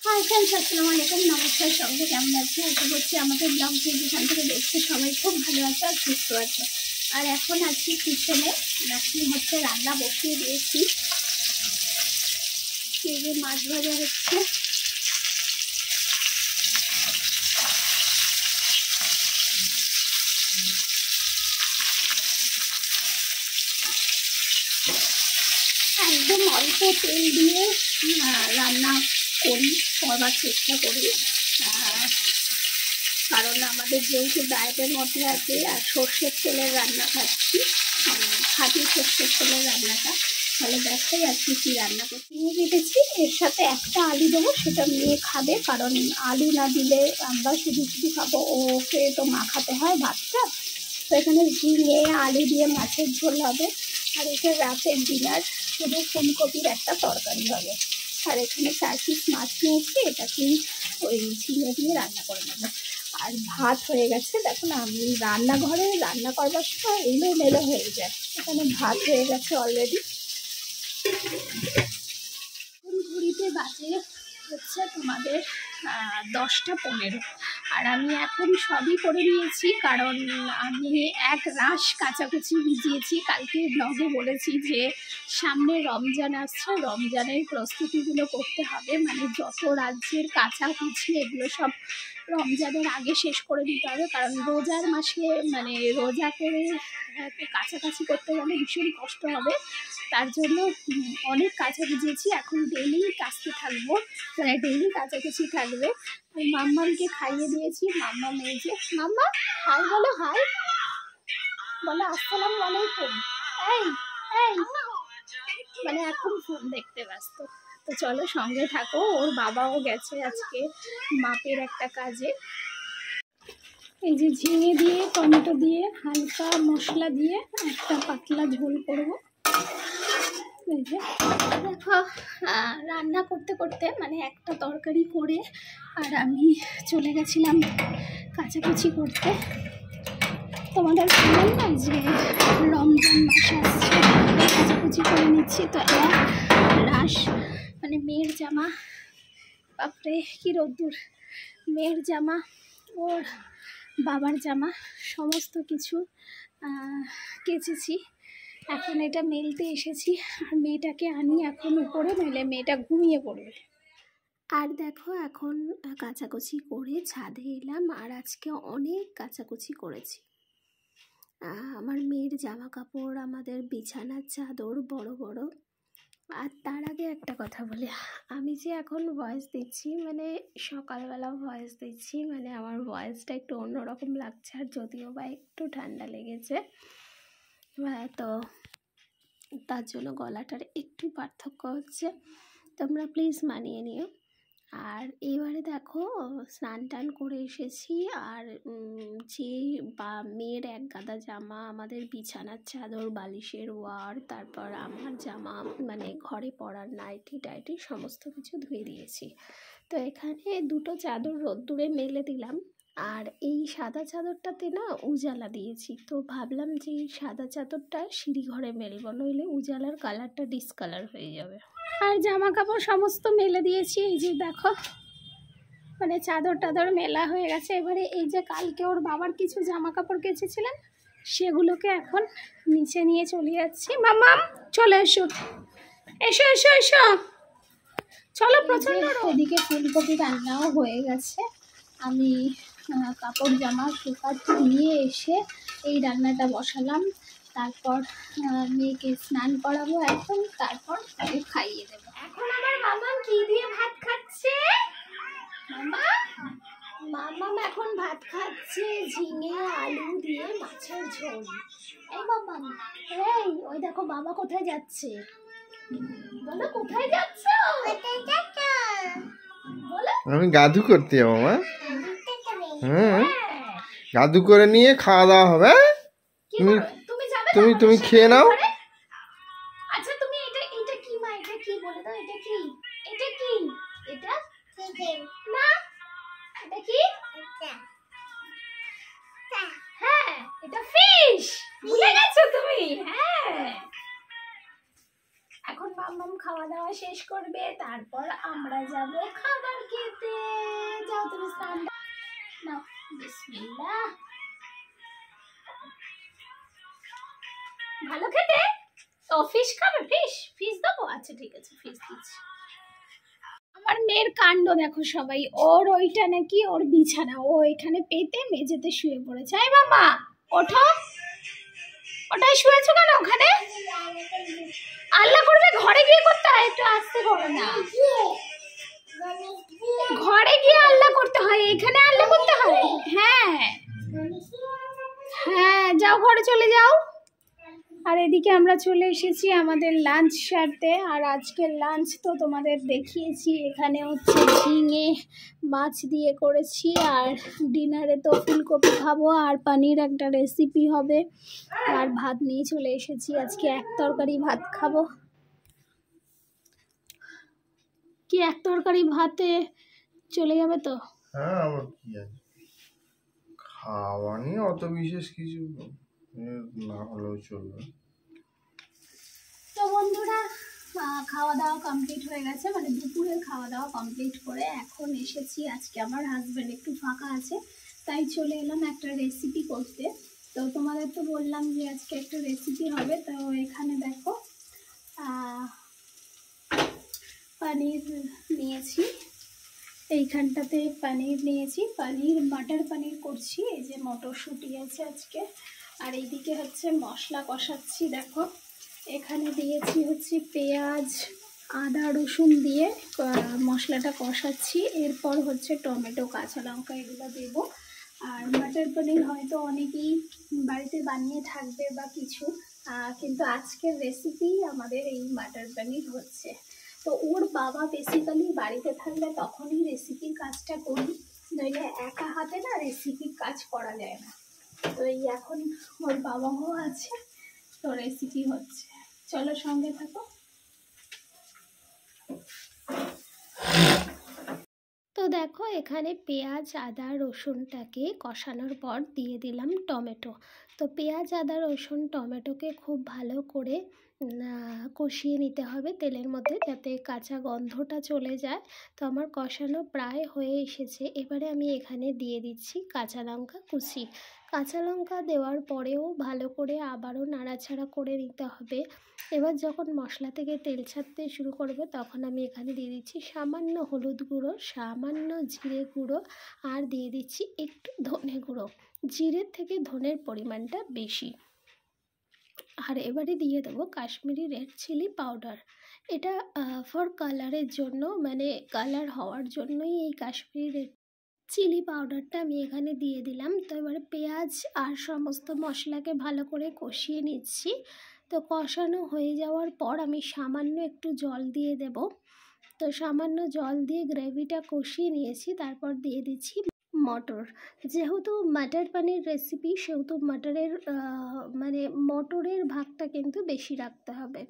Hi friends, আসসালামু আলাইকুম, নমস্কার। সঙ্গে কেমন আছে? আশা করছি আমাদের ব্লগ যেখান থেকে দেখছে সবাই খুব ভালো আছে আর সুস্থ আছে। আর এখন আছি কিচেনে, এখন হচ্ছে রান্না বসিয়ে দিয়েছি। এই যে মাছ ভাজা হচ্ছে, একদম অল্প তেল দিয়ে রান্না করবার চেষ্টা করি, কারণ আমাদের যেহেতু ডায়েটের মধ্যে আছে আর সর্ষের তেলের রান্না খাচ্ছি, খাঁটি সর্ষের তেলের রান্নাটা। তাহলে দেখাই আজকে কী রান্না করছি। নিয়ে কেটেছি, এর সাথে একটা আলু দেবো, সেটা মেয়ে খাবে, কারণ আলু না দিলে আমরা শুধু শুধু খাবো, ওকে তো মাখাতে হয় ভাতটা। তো এখানে ঝিঙে আলু দিয়ে মাছের ঝোল হবে, আর এটা রাতের ডিনার শুধু ফুলকপির একটা তরকারি হবে। আর এখানে 4 পিস মাছ নিয়েছি, এটাকেই ওই ঝিঙে দিয়ে রান্না করে নেবো। আর ভাত হয়ে গেছে, দেখুন আমি রান্নাঘরে রান্না করবার সময় এলোমেলো হয়ে যায়। এখানে ভাত হয়ে গেছে অলরেডি। ঘুরিতে বাজে হচ্ছে তোমাদের 10টা 15, আর আমি এখন সবই করে নিয়েছি, কারণ আমি এক রাশ কাচাকুচি ভিজিয়েছি। কালকে ব্লগে বলেছি যে সামনে রমজান আসছে, রমজানের প্রস্তুতিগুলো করতে হবে, মানে যত রাজ্যের কাচাকুচি এগুলো সব রমজানের আগে শেষ করে দিতে হবে, কারণ রোজার মাসে মানে রোজা করে কাছাকাছি করতে গেলে ভীষণ কষ্ট হবে। তার জন্য অনেক কাঁচা ভিজিয়েছি, এখন ডেলি কাচতে থাকবো, মানে ডেলি কাচাকুচি থাকবে। মাম্মামকে খাইয়ে দিয়েছি, মাম্মা মেয়েছে। মাম্মা হাই বলো, হাই বলো, আসসালামু আলাইকুম। এই এই মানে এখন ফোন দেখতে ব্যস্ত। তো চলো সঙ্গে থাকো, ওর বাবাও গেছে আজকে মাপের একটা কাজে। এই যে ঝিঙে দিয়ে টমেটো দিয়ে হালকা মশলা দিয়ে একটা পাতলা ঝোল করবো। দেখো রান্না করতে করতে মানে একটা তরকারি করে আর আমি চলে গেছিলাম কাচাকুচি করতে। তোমাদের বললাম না যে রমজান মাস আসছে, কাচাকুচি করে নিচ্ছি। তো এক রাশ মানে মেয়ের জামা, বাপরে কি রোদ্দুর, মেয়ের জামা, ওর বাবার জামা, সমস্ত কিছু কেচেছি। এখন এটা মেলতে এসেছি, আর মেয়েটাকে আনি এখন উপরে, মেলে মেয়েটা ঘুমিয়ে পড়বে। আর দেখো এখন কাচাকুচি করে ছাদে এলাম, আর আজকে অনেক কাচাকুচি করেছি। আমার মেয়ের জামা কাপড়, আমাদের বিছানার চাদর বড় বড়। আর তার আগে একটা কথা বলি, আমি যে এখন ভয়েস দিচ্ছি, মানে সকালবেলা ভয়েস দিচ্ছি, মানে আমার ভয়েসটা একটু অন্যরকম লাগছে, আর যদিও বা একটু ঠান্ডা লেগেছে, তো তার জন্য গলাটার একটু পার্থক্য হচ্ছে, তোমরা প্লিজ মানিয়ে নিও। আর এবারে দেখো স্নান টান করে এসেছি, আর যে মেয়ের এক গাদা জামা, আমাদের বিছানার চাদর, বালিশের ওয়ার, তারপর আমার জামা মানে ঘরে পরার নাইটি টাইটি সমস্ত কিছু ধুয়ে দিয়েছি। তো এখানে দুটো চাদর রোদ্দুরে মেলে দিলাম, আর এই সাদা চাদরটাতে না উজালা দিয়েছি। তো ভাবলাম যে এই সাদা চাদরটা সিঁড়িঘরে মেলবো, নইলে উজালার কালারটা ডিসকালার হয়ে যাবে। আর জামা কাপড় সমস্ত মেলে দিয়েছি, এই যে দেখো মানে চাদর টাদর মেলা হয়ে গেছে। এবারে এই যে কালকে ওর বাবার কিছু জামা কাপড় কেচেছিলেন, সেগুলোকে এখন নিচে নিয়ে চলে যাচ্ছি। মাম্মাম চলে এসো, এসো এসো এসো, চলো। প্রচন্ড ওদিকে ফুলকপি রান্নাও হয়ে গেছে, আমি কাপড় জামা শুকাতে নিয়ে এসে এই রান্নাটা বসালাম। তারপর মেয়েকে স্নান করাবো এখন, তারপর তাকে খাইয়ে দেবো। এখন আমার মাম্মাম কি দিয়ে ভাত খাচ্ছে? মাম্মাম এখন ভাত খাচ্ছে ঝিঙে আলু দিয়ে মাছের ঝোল। এই মাম্মাম, এই ওই দেখো বাবা কোথায় যাচ্ছে, বলো কোথায় যাচ্ছ? আমি গাধু করতে যাবো মা। হ্যাঁ গাধু করে নিয়ে খাওয়া দাওয়া হবে। তুমি খেয়ে নাও। আচ্ছা তুমি এটা কি মা, এটা কি বলে দাও, এটা কি, এটা কি, এটা না, এটা কি, হ্যাঁ এটা ফিশ, ভুলে গেছো তুমি? হ্যাঁ এখন মাম্মাম খাওয়া দাওয়া শেষ করবে, তারপর আমরা যাব খাবার খেতে। বিসমিল্লাহ। ভালো খেতে। ও ফিশ খাবে? ফিশ দেবো? আচ্ছা ঠিক আছে, ফিশ দিচ্ছি। আমার মেয়ের কাণ্ড দেখো সবাই, ওর ওইটা নাকি ওর বিছানা, ও এখানে পেতে মেঝেতে শুয়ে পড়েছে। এই বাবা ওঠো, ওটাই শুয়েছো কেন ওখানে? আল্লাহ করবে, ঘরে গিয়ে করতে হয়, একটু আস্তে করো না। ঘরে গিয়ে আল্লাহ করতে হয়, এখানে আল্লাহ করতে হয়? হ্যাঁ হ্যাঁ, যাও ঘরে চলে যাও। আর এদিকে আমরা চলে এসেছি আমাদের লাঞ্চ সারতে। আর আজকের লাঞ্চ তো তোমাদের দেখিয়েছি, এখানে হচ্ছে ঝিঙে মাছ দিয়ে করেছি, আর ডিনারে তো ফুলকপি খাবো, আর পানির একটা রেসিপি হবে, আর ভাত নিয়ে চলে এসেছি। আজকে এক তরকারি ভাত খাবো। কি এক তরকারি ভাতে চলে যাবে তো? হ্যাঁ, আবার কি আছে, খাওয়া নিয়ে অত বিশেষ কিছু না হলেও চলবে। তো বন্ধুরা, খাওয়া দাওয়া কমপ্লিট হয়ে গেছে, মানে দুপুরের খাওয়া দাওয়া কমপ্লিট করে এখন এসেছি। আজকে আমার হাজব্যান্ড একটু ফাঁকা আছে, তাই চলে এলাম একটা রেসিপি করতে। তো তোমাদের তো বললাম যে আজকে একটা রেসিপি হবে। তো এখানে দেখো পনির নিয়েছি, এইখানটাতে পনির নিয়েছি, পনির মটর পনির করছি। এই যে মটরশুঁটি আছে আজকে, আর এইদিকে হচ্ছে মশলা কষাচ্ছি। দেখো এখানে দিয়েছি হচ্ছে পেঁয়াজ, আদা, রসুন দিয়ে মশলাটা কষাচ্ছি। এরপর হচ্ছে টমেটো, কাঁচা লঙ্কা এগুলো দেবো। আর মটর পনির হয়তো অনেকেই বাড়িতে বানিয়ে থাকবে বা কিছু, কিন্তু আজকের রেসিপি আমাদের এই মটর পনির হচ্ছে। তো ওর বাবা বেসিক্যালি বাড়িতে থাকলে তখনই রেসিপির কাজটা করি, নইলে একা হাতে না রেসিপির কাজ করা যায় না। তো এই এখন ওর বাবাও আছে, তো রেসিপি হচ্ছে, চলো সঙ্গে থাকো। তো দেখো এখানে পেঁয়াজ, আদা, রসুনটাকে কষানোর পর দিয়ে দিলাম টমেটো। তো পেঁয়াজ, আদা, রসুন, টমেটোকে খুব ভালো করে কষিয়ে নিতে হবে তেলের মধ্যে, যাতে কাঁচা গন্ধটা চলে যায়। তো আমার কষানো প্রায় হয়ে এসেছে। এবারে আমি এখানে দিয়ে দিচ্ছি কাঁচা লঙ্কা কুচি। কাঁচা লঙ্কা দেওয়ার পরেও ভালো করে আবারও নাড়াচাড়া করে নিতে হবে। এবার যখন মশলা থেকে তেল ছাড়তে শুরু করবে, তখন আমি এখানে দিয়ে দিচ্ছি সামান্য হলুদ গুঁড়ো, সামান্য জিরে গুঁড়ো, আর দিয়ে দিচ্ছি একটু ধনে গুঁড়ো। জিরের থেকে ধনের পরিমাণটা বেশি। আর এবারে দিয়ে দেবো কাশ্মীরি রেড চিলি পাউডার। এটা ফর কালারের জন্য, মানে কালার হওয়ার জন্যই এই কাশ্মীরি রেড চিলি পাউডারটা আমি এখানে দিয়ে দিলাম। তো এবারে পেঁয়াজ আর সমস্ত মশলাকে ভালো করে কষিয়ে নিচ্ছি। তো কষানো হয়ে যাওয়ার পর আমি সামান্য একটু জল দিয়ে দেব। তো সামান্য জল দিয়ে গ্রেভিটা কষিয়ে নিয়েছি, তারপর দিয়ে দিচ্ছি মটর। যেহেতু মটর পনির রেসিপি, সেহেতু মানে মটরের ভাগটা কিন্তু বেশি রাখতে হবে।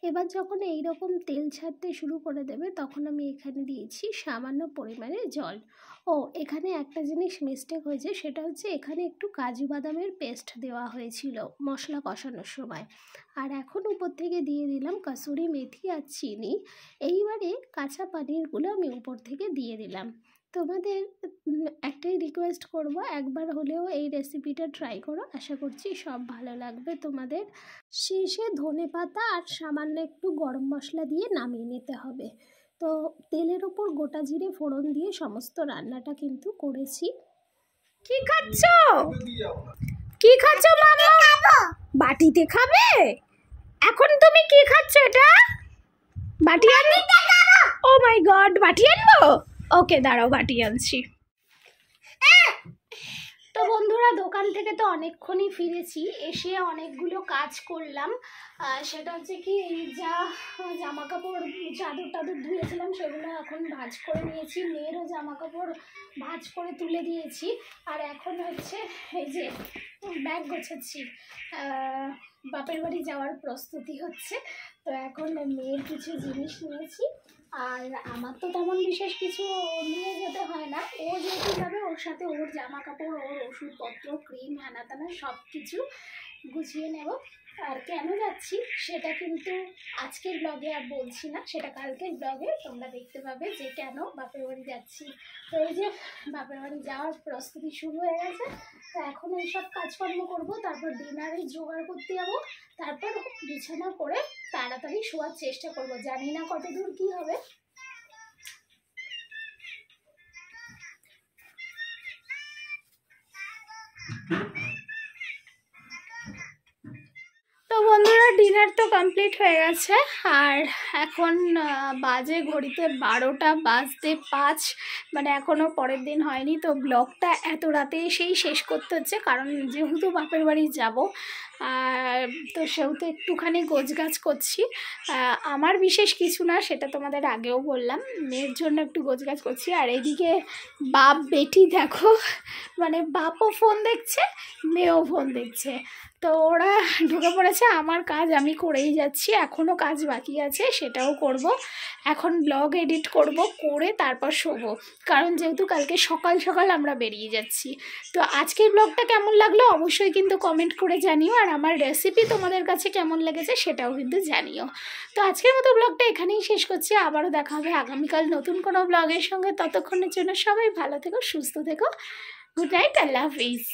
এবার যখন এই রকম তেল ছাড়তে শুরু করে দেবে, তখন আমি এখানে দিয়েছি সামান্য পরিমাণে জল। ও এখানে একটা জিনিস মিস্টেক হয়েছে, সেটা হচ্ছে এখানে একটু কাজু বাদামের পেস্ট দেওয়া হয়েছিল মশলা কষানোর সময়। আর এখন উপর থেকে দিয়ে দিলাম কসুরি মেথি আর চিনি। এইবারে কাঁচা পনিরগুলো আমি উপর থেকে দিয়ে দিলাম। তোমাদের একটাই রিকোয়েস্ট করব, একবার হলেও এই রেসিপিটা ট্রাই করো, আশা করছি সব ভালো লাগবে তোমাদের। শেষে ধনেপাতা আর সামান্য একটু গরম মশলা দিয়ে নামিয়ে নিতে হবে। তো তেলের ওপর গোটা জিরে ফোড়ন দিয়ে সমস্ত রান্নাটা কিন্তু করেছি। কি খাচ্ছ? কি খাচ্ছ মামা? বাটিতে খাবে? এখন তুমি কি খাচ্ছ? এটা বাটি আনবো? ও মাই গড, বাটি আনবো? ওকে দাঁড়াও, বাটি আনছি। তো বন্ধুরা, দোকান থেকে তো অনেকক্ষণই ফিরেছি, এসে অনেকগুলো কাজ করলাম। সেটা হচ্ছে কি, এই যা জামা কাপড় চাদর টাদর ধুয়েছিলাম সেগুলো এখন ভাঁজ করে নিয়েছি, মেয়েরও জামা কাপড় ভাঁজ করে তুলে দিয়েছি। আর এখন হচ্ছে এই যে ব্যাগ গোছাচ্ছি, বাপের বাড়ি যাওয়ার প্রস্তুতি হচ্ছে। তো এখন মেয়ের কিছু জিনিস নিয়েছি, আর আমার তো তেমন বিশেষ কিছু নিয়ে যেতে হয় না। ও যেহেতু যাবে, ওর সাথে ওর জামা কাপড়, ওর ওষুধপত্র, ক্রিম, হ্যানা ত্যানা সব কিছু গুছিয়ে নেব। আর কেন যাচ্ছি সেটা কিন্তু আজকের ব্লগে আর বলছি না, সেটা কালকের ব্লগে তোমরা দেখতে পাবে যে কেন বাপের বাড়ি যাচ্ছি। তো এই যে বাপের বাড়ি যাওয়ার প্রস্তুতি শুরু হয়ে গেছে, তো এখন এইসব কাজকর্ম করব, তারপর ডিনারে জোগাড় করতে যাবো, তারপর বিছানা করে তাড়াতাড়ি শোয়ার চেষ্টা করব। জানি না কত দূর কী হবে। তো বন্ধুরা, ডিনার তো কমপ্লিট হয়ে গেছে, আর এখন বাজে ঘড়িতে 12টা বাজতে 5, মানে এখনও পরের দিন হয়নি। তো ব্লগটা এত রাতে এসেই শেষ করতে হচ্ছে, কারণ যেহেতু বাপের বাড়ি যাব, আর তো সেহেতু একটুখানি গোছগাছ করছি। আমার বিশেষ কিছু না, সেটা তোমাদের আগেও বললাম, মেয়ের জন্য একটু গোছগাছ করছি। আর এদিকে বাপ বেটি দেখো, মানে বাপও ফোন দেখছে, মেয়েও ফোন দেখছে। তো ওরা ঢুকে পড়েছে, আমার কাজ আমি করেই যাচ্ছি, এখনও কাজ বাকি আছে, সেটাও করব। এখন ব্লগ এডিট করব, করে তারপর শোবো, কারণ যেহেতু কালকে সকাল সকাল আমরা বেরিয়ে যাচ্ছি। তো আজকের ব্লগটা কেমন লাগলো অবশ্যই কিন্তু কমেন্ট করে জানিও, আর আমার রেসিপি তোমাদের কাছে কেমন লেগেছে সেটাও কিন্তু জানিও। তো আজকের মতো ব্লগটা এখানেই শেষ করছি, আবারও দেখা হবে আগামীকাল নতুন কোনো ব্লগের সঙ্গে। ততক্ষণের জন্য সবাই ভালো থেকো, সুস্থ থেকো। গুড নাইট, আল্লাহ হাফিজ।